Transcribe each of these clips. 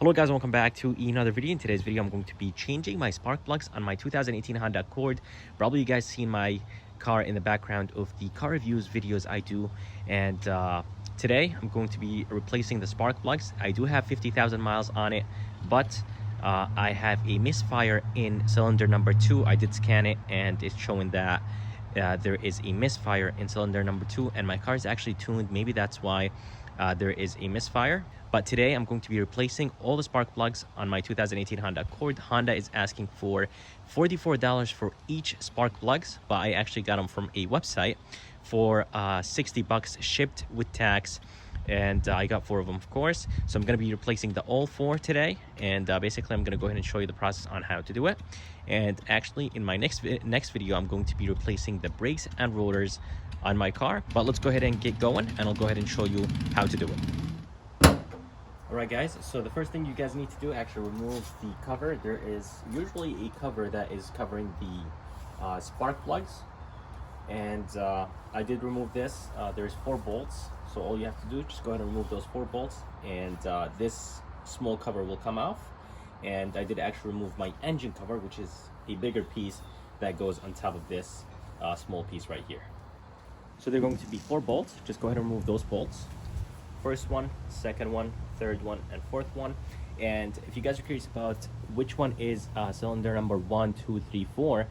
Hello guys, welcome back to another video. In today's video, I'm going to be changing my spark plugs on my 2018 Honda Accord. Probably you guys seen my car in the background of the car reviews videos I do. And today, I'm going to be replacing the spark plugs. I do have 50,000 miles on it, but I have a misfire in cylinder number 2. I did scan it and it's showing that there is a misfire in cylinder number 2, and my car is actually tuned. Maybe that's why there is a misfire. But today I'm going to be replacing all the spark plugs on my 2018 Honda Accord. Honda is asking for $44 for each spark plugs, but I actually got them from a website for 60 bucks shipped with tax. And I got 4 of them, of course. So I'm going to be replacing all 4 today. And basically, I'm going to go ahead and show you the process on how to do it. And actually, in my next video, I'm going to be replacing the brakes and rotors on my car. But let's go ahead and get going, and I'll go ahead and show you how to do it. Alright guys, so the first thing you guys need to do, actually remove the cover. There is usually a cover that is covering the spark plugs. And I did remove this. There's 4 bolts. So all you have to do, just go ahead and remove those 4 bolts, and this small cover will come off. And I did actually remove my engine cover, which is a bigger piece that goes on top of this small piece right here. So they're going to be 4 bolts. Just go ahead and remove those bolts. First one, second one, third one, and fourth one. And if you guys are curious about which one is cylinder number 1, 2, 3, 4,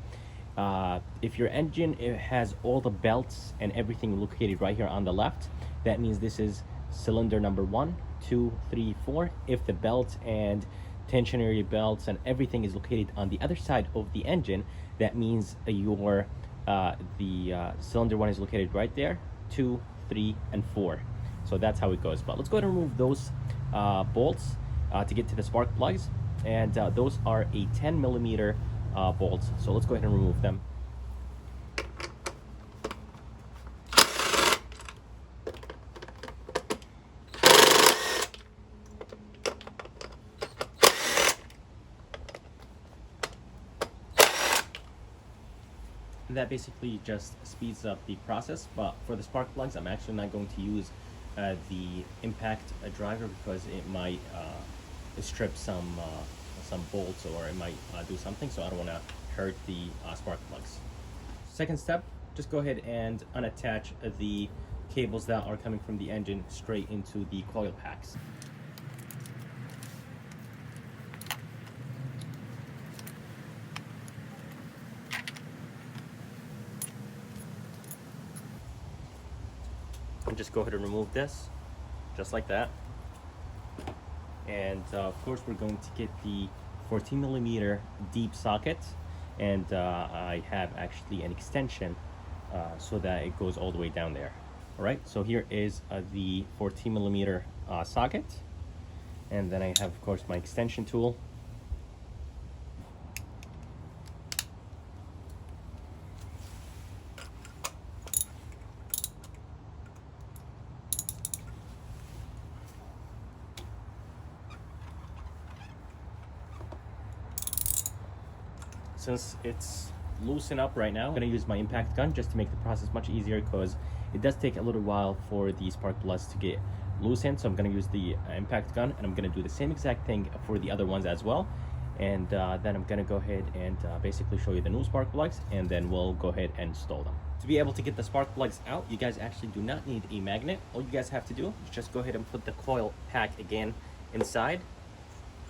if your engine has all the belts and everything located right here on the left, that means this is cylinder number 1, 2, 3, 4. If the belt and tensionary belts and everything is located on the other side of the engine, that means your cylinder 1 is located right there, 2, 3, and 4. So that's how it goes. But let's go ahead and remove those bolts to get to the spark plugs. And those are a 10 millimeter bolts. So let's go ahead and remove them. And that basically just speeds up the process. But for the spark plugs, I'm actually not going to use the impact driver, because it might strip some bolts, or it might do something, so I don't want to hurt the spark plugs. Second step, just go ahead and unattach the cables that are coming from the engine straight into the coil packs. And just go ahead and remove this, just like that. And of course, we're going to get the 14 millimeter deep socket, and I have actually an extension so that it goes all the way down there. All right, so here is the 14 millimeter socket, and then I have, of course, my extension tool. Since it's loosened up right now, I'm going to use my impact gun just to make the process much easier, because it does take a little while for the spark plugs to get loosened. So I'm going to use the impact gun, and I'm going to do the same exact thing for the other ones as well. And then I'm going to go ahead and basically show you the new spark plugs, and then we'll go ahead and install them. To be able to get the spark plugs out, you guys actually do not need a magnet. All you guys have to do is just go ahead and put the coil pack again inside,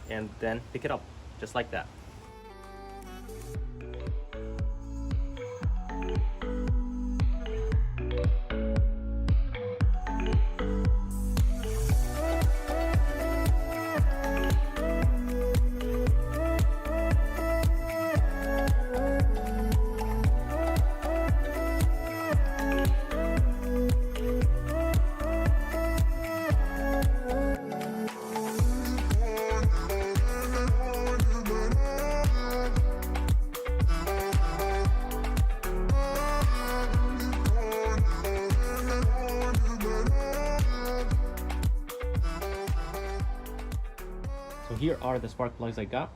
and then pick it up just like that. So here are the spark plugs I got,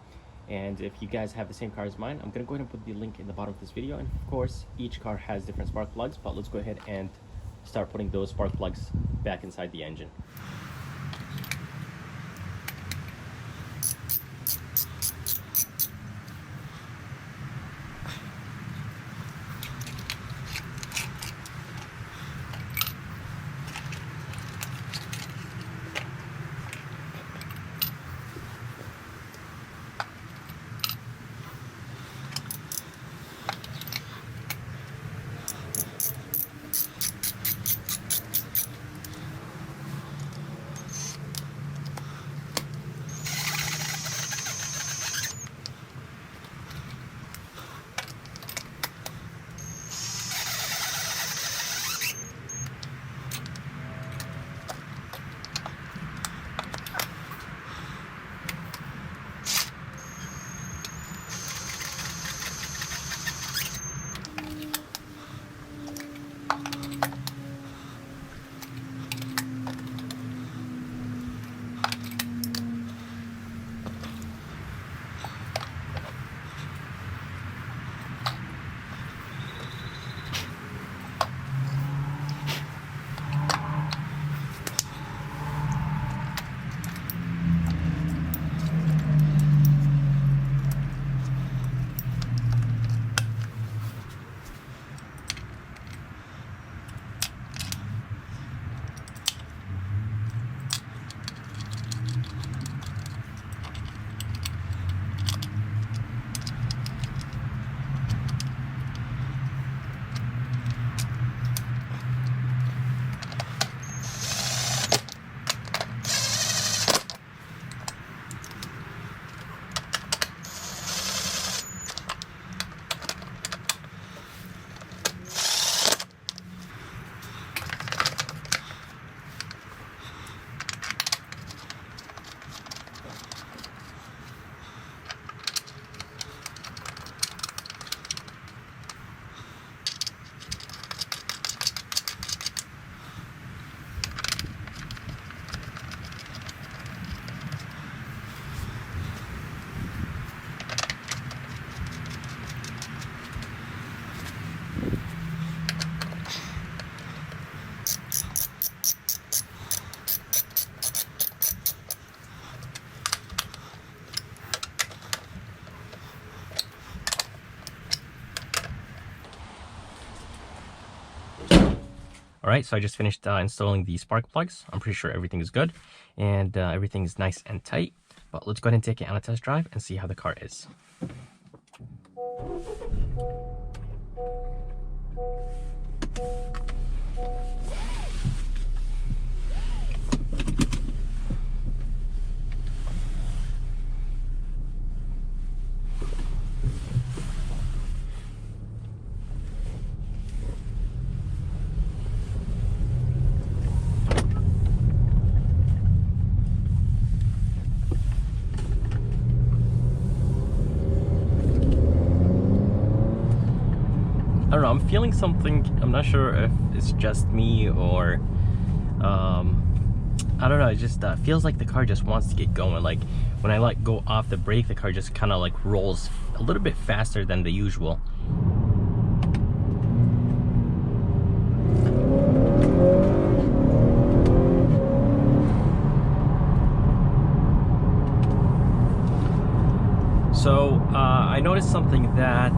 and if you guys have the same car as mine, I'm gonna go ahead and put the link in the bottom of this video. And of course, each car has different spark plugs, but let's go ahead and start putting those spark plugs back inside the engine. right, so I just finished installing the spark plugs. I'm pretty sure everything is good and everything is nice and tight. But let's go ahead and take it on a test drive and see how the car is. I don't know, I'm feeling something. I'm not sure if it's just me or I don't know, it just feels like the car just wants to get going. Like when I let go off the brake, the car just kind of like rolls a little bit faster than the usual. So I noticed something that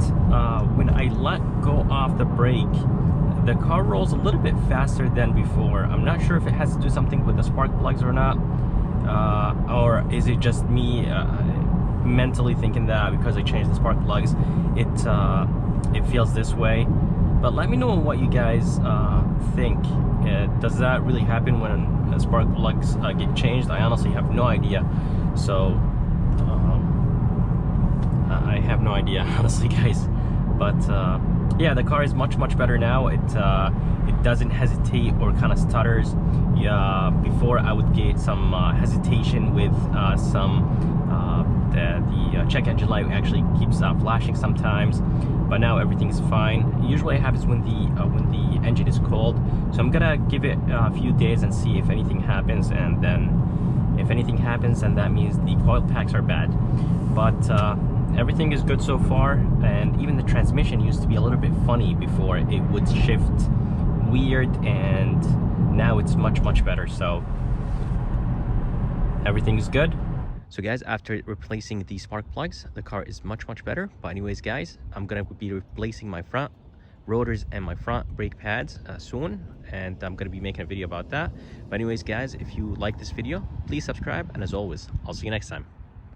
when I let go off the brake, the car rolls a little bit faster than before. I'm not sure if it has to do something with the spark plugs or not, or is it just me mentally thinking that because I changed the spark plugs, it feels this way. But let me know what you guys think. Does that really happen when spark plugs get changed? I honestly have no idea. So I have no idea, honestly, guys. But yeah, the car is much better now. It doesn't hesitate or kind of stutters. Yeah, before I would get some hesitation with the check engine light actually keeps flashing sometimes, but now everything's fine. Usually it happens when the engine is cold, so I'm gonna give it a few days and see if anything happens, and then if anything happens, then that means the coil packs are bad. But everything is good so far, and even the transmission used to be a little bit funny before. It would shift weird, and now it's much better, so everything is good. So guys, after replacing the spark plugs, the car is much better. But anyways guys, I'm gonna be replacing my front rotors and my front brake pads soon, and I'm gonna be making a video about that. But anyways guys, if you like this video, please subscribe, and as always, I'll see you next time.